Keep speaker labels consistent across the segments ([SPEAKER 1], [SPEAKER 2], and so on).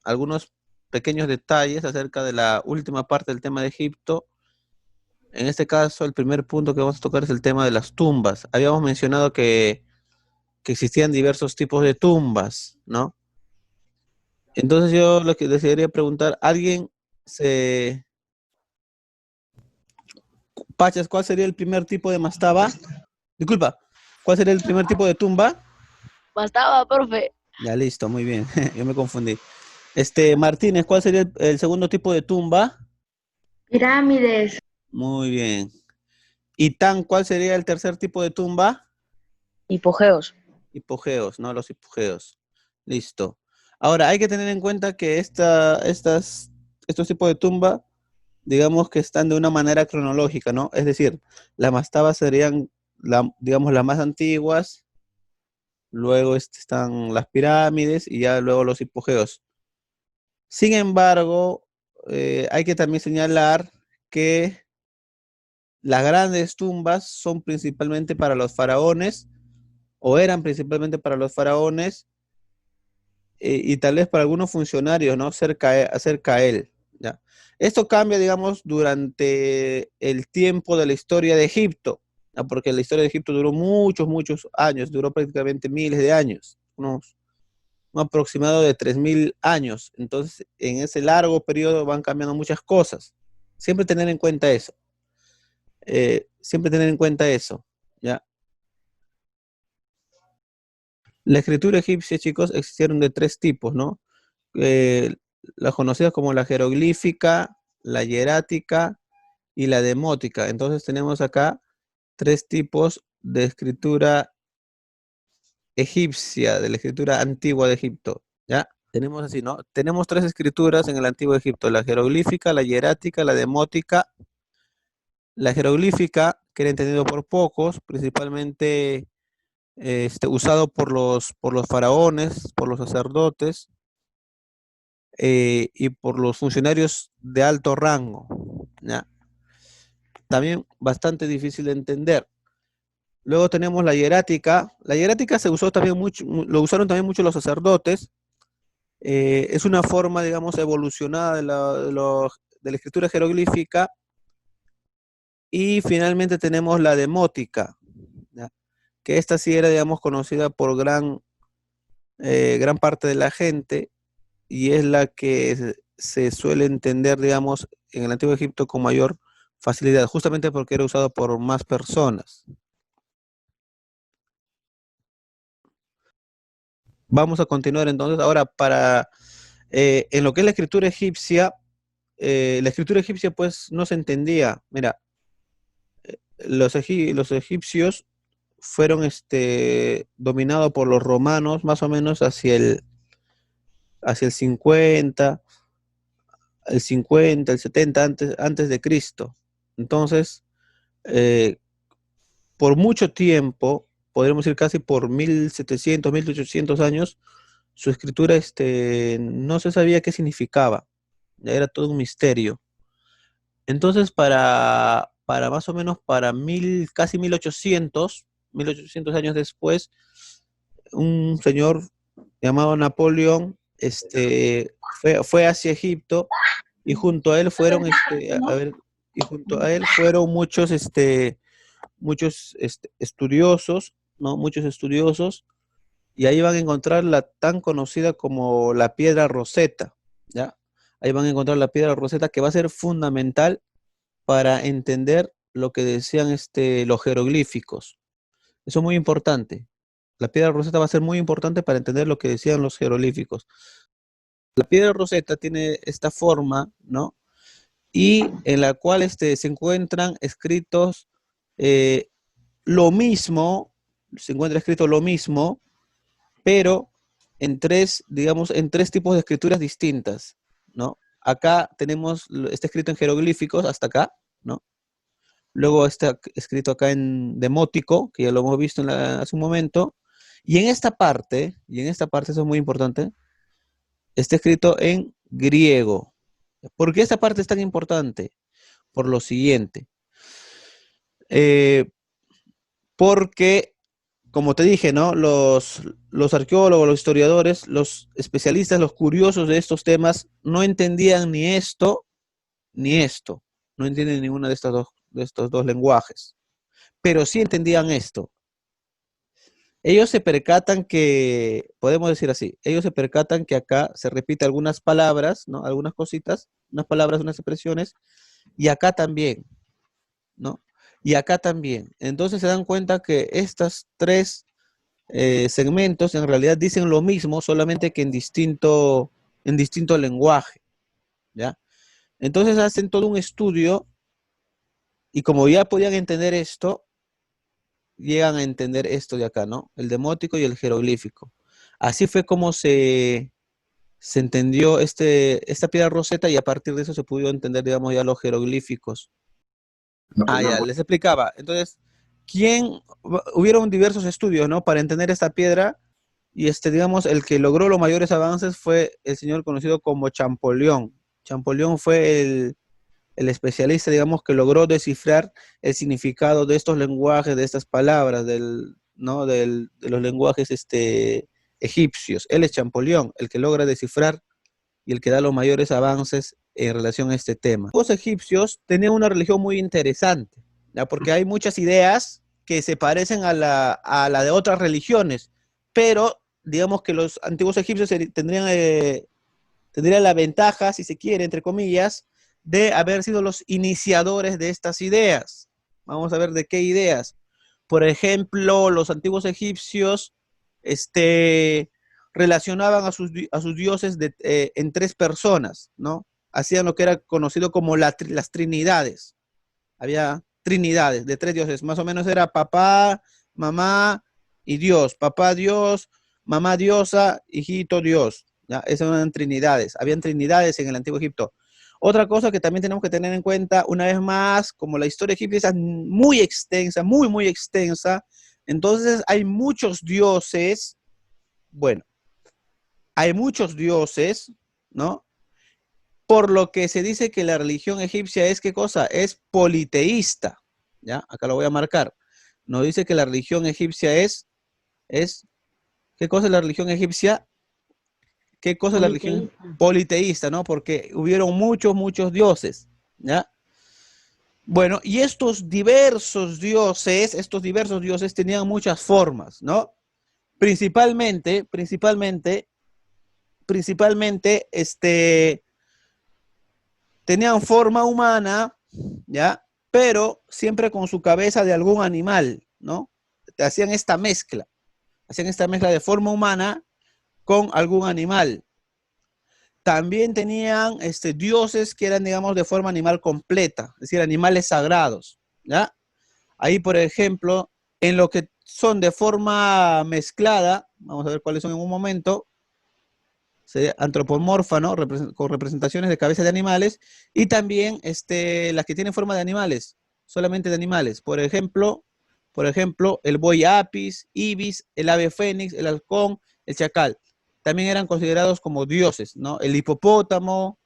[SPEAKER 1] algunos pequeños detalles acerca de la última parte del tema de Egipto. En este caso, el primer punto que vamos a tocar es el tema de las tumbas. Habíamos mencionado que existían diversos tipos de tumbas, ¿no? Entonces yo lo que desearía preguntar, ¿alguien se... Pachas, ¿cuál sería el primer tipo de mastaba? Disculpa, ¿cuál sería el primer tipo de tumba?
[SPEAKER 2] Bastaba, profe.
[SPEAKER 1] Ya listo, muy bien, yo me confundí. Martínez, ¿cuál sería el segundo tipo de tumba?
[SPEAKER 3] Pirámides.
[SPEAKER 1] Muy bien. Y Tan, ¿cuál sería el tercer tipo de tumba?
[SPEAKER 2] Hipogeos.
[SPEAKER 1] Hipogeos, ¿no? Los hipogeos. Listo. Ahora, hay que tener en cuenta que estos tipos de tumba, digamos que están de una manera cronológica, ¿no? Es decir, las mastabas serían, digamos, las más antiguas, luego están las pirámides y ya luego los hipogeos. Sin embargo, hay que también señalar que las grandes tumbas son principalmente para los faraones, o eran principalmente para los faraones, y tal vez para algunos funcionarios, ¿no? Cerca a él, ¿ya? Esto cambia, digamos, durante el tiempo de la historia de Egipto, ¿ya? Porque la historia de Egipto duró muchos, muchos años, duró prácticamente miles de años, un aproximado de 3000 años. Entonces, en ese largo periodo van cambiando muchas cosas. Siempre tener en cuenta eso. Siempre tener en cuenta eso, ¿ya? La escritura egipcia, chicos, existieron de tres tipos, ¿no? Eh, las conocidas como la jeroglífica, la hierática y la demótica. Entonces tenemos acá tres tipos de escritura egipcia, de la escritura antigua de Egipto, ¿ya? Tenemos así, ¿no? Tenemos tres escrituras en el antiguo Egipto: la jeroglífica, la hierática, la demótica. La jeroglífica, que era entendido por pocos, principalmente usado por los faraones, por los sacerdotes, y por los funcionarios de alto rango, ¿ya? También bastante difícil de entender. Luego tenemos la hierática. La hierática se usó también mucho, lo usaron también mucho los sacerdotes. Es una forma, digamos, evolucionada de la escritura jeroglífica. Y finalmente tenemos la demótica, ¿ya? Que esta sí era, digamos, conocida por gran parte de la gente, y es la que se suele entender, digamos, en el Antiguo Egipto con mayor facilidad, justamente porque era usado por más personas. Vamos a continuar entonces ahora en lo que es la escritura egipcia pues no se entendía. Mira, los egipcios fueron dominados por los romanos más o menos hacia el 70 antes de Cristo. Entonces, eh, por mucho tiempo, podríamos decir casi por 1700, 1800 años, su escritura no se sabía qué significaba, era todo un misterio. Entonces, para más o menos para casi 1800 años después, un señor llamado Napoleón fue hacia Egipto, y junto a él fueron, y junto a él fueron muchos estudiosos, ¿no? Muchos estudiosos, y ahí van a encontrar la tan conocida como la piedra Roseta, ¿ya? Ahí van a encontrar la piedra Roseta, que va a ser fundamental para entender lo que decían los jeroglíficos. Eso es muy importante. La piedra Roseta va a ser muy importante para entender lo que decían los jeroglíficos. La piedra Roseta tiene esta forma, ¿no? Y en la cual se encuentran escritos eh, lo mismo, se encuentra escrito lo mismo, pero digamos, en tres tipos de escrituras distintas, ¿no? Acá está escrito en jeroglíficos hasta acá, ¿no? Luego está escrito acá en demótico, que ya lo hemos visto hace un momento, y en esta parte, eso es muy importante, está escrito en griego. ¿Por qué esta parte es tan importante? Por lo siguiente, eh, porque como te dije, ¿no? Los arqueólogos, los historiadores, los especialistas, los curiosos de estos temas, no entendían ni esto, ni esto. No entienden ninguno de estos dos lenguajes. Pero sí entendían esto. Ellos se percatan que, podemos decir así, ellos se percatan que acá se repite algunas palabras, ¿no? Algunas cositas, unas palabras, unas expresiones, y acá también, ¿no? Y acá también. Entonces se dan cuenta que estas tres segmentos en realidad dicen lo mismo, solamente que en distinto lenguaje, ¿ya? Entonces hacen todo un estudio y como ya podían entender esto, llegan a entender esto de acá, ¿no? El demótico y el jeroglífico. Así fue como se entendió esta piedra roseta y a partir de eso se pudo entender, digamos, ya los jeroglíficos. Ya, les explicaba. Entonces, hubieron diversos estudios, ¿no? Para entender esta piedra y digamos, el que logró los mayores avances fue el señor conocido como Champollion. Champollion fue el especialista, digamos, que logró descifrar el significado de estos lenguajes, de estas palabras, ¿no? De los lenguajes egipcios. Él es Champollion, el que logra descifrar y el que da los mayores avances en relación a este tema. Los egipcios tenían una religión muy interesante, ¿ya? Porque hay muchas ideas que se parecen a la de otras religiones, pero digamos que los antiguos egipcios tendrían la ventaja, si se quiere, entre comillas, de haber sido los iniciadores de estas ideas. Vamos a ver de qué ideas. Por ejemplo, los antiguos egipcios relacionaban a sus dioses en tres personas, ¿no? Hacían lo que era conocido como las trinidades. Había trinidades de tres dioses. Más o menos era papá, mamá y Dios. Papá Dios, mamá diosa, hijito Dios. ¿Ya? Esas eran trinidades. Habían trinidades en el antiguo Egipto. Otra cosa que también tenemos que tener en cuenta, una vez más, como la historia egipcia es muy extensa, muy, muy extensa, entonces hay muchos dioses, bueno, hay muchos dioses, ¿no? Por lo que se dice que la religión egipcia es, ¿qué cosa? Es politeísta, ¿ya? Acá lo voy a marcar. Nos dice que la religión egipcia ¿qué cosa es la religión egipcia? ¿Qué cosa es la religión politeísta, ¿no? Porque hubieron muchos, muchos dioses, ¿ya? Bueno, y estos diversos dioses tenían muchas formas, ¿no? Principalmente, tenían forma humana, ¿ya? Pero siempre con su cabeza de algún animal, ¿no? Hacían esta mezcla de forma humana con algún animal. También tenían dioses que eran, digamos, de forma animal completa, es decir, animales sagrados, ¿ya? Ahí, por ejemplo, en lo que son de forma mezclada, vamos a ver cuáles son en un momento, antropomorfa, ¿no? Con representaciones de cabezas de animales, y también las que tienen forma de animales, solamente de animales. Por ejemplo, el buey apis, ibis, el ave fénix, el halcón, el chacal. También eran considerados como dioses, ¿no? El hipopótamo,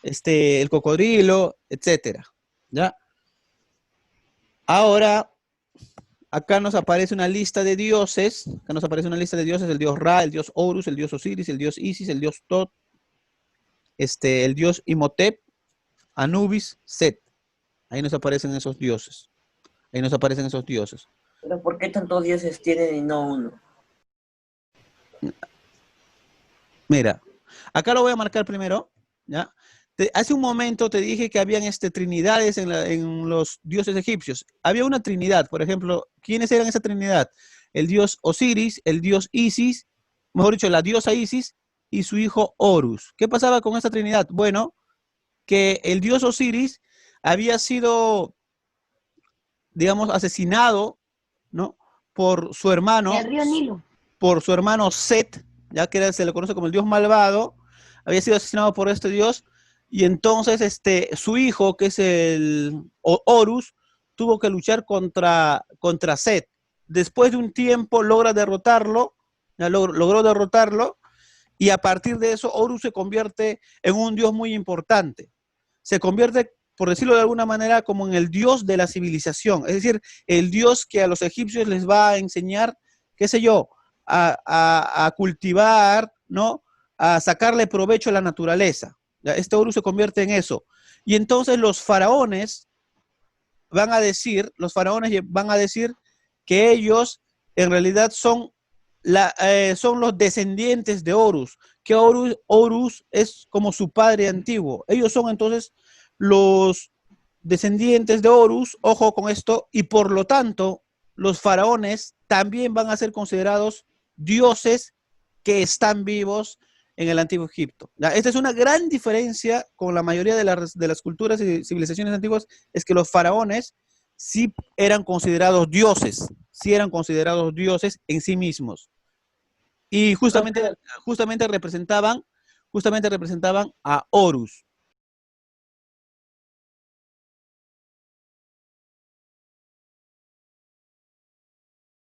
[SPEAKER 1] el cocodrilo, etcétera, ¿ya? Ahora, acá nos aparece una lista de dioses. El dios Ra, el dios Horus, el dios Osiris, el dios Isis, el dios Tot, el dios Imhotep, Anubis, Set. Ahí nos aparecen esos dioses.
[SPEAKER 4] Pero ¿por qué tantos dioses tienen y no uno?
[SPEAKER 1] Mira, acá lo voy a marcar primero, ¿ya? Hace un momento te dije que habían trinidades en los dioses egipcios. Había una trinidad, por ejemplo, ¿quiénes eran esa trinidad? El dios Osiris, el dios Isis, mejor dicho, la diosa Isis y su hijo Horus. ¿Qué pasaba con esta trinidad? Bueno, que el dios Osiris había sido, digamos, asesinado, ¿no? Por su hermano,
[SPEAKER 2] El río Nilo.
[SPEAKER 1] por su hermano Set, ya que se le conoce como el dios malvado, había sido asesinado por este dios, y entonces su hijo, que es el Horus, tuvo que luchar contra Set. Después de un tiempo logra derrotarlo, logró derrotarlo, y a partir de eso Horus se convierte en un dios muy importante. Se convierte, por decirlo de alguna manera, como en el dios de la civilización, es decir, el dios que a los egipcios les va a enseñar qué sé yo, a cultivar, ¿no? A sacarle provecho a la naturaleza. ¿Ya? Este Horus se convierte en eso. Y entonces los faraones van a decir que ellos en realidad son los descendientes de Horus, que Horus es como su padre antiguo. Ellos son entonces los descendientes de Horus, ojo con esto, y por lo tanto los faraones también van a ser considerados dioses que están vivos en el antiguo Egipto. ¿Ya? Esta es una gran diferencia con la mayoría de las culturas y civilizaciones antiguas, es que los faraones sí eran considerados dioses, sí eran considerados dioses en sí mismos. Y justamente representaban a Horus.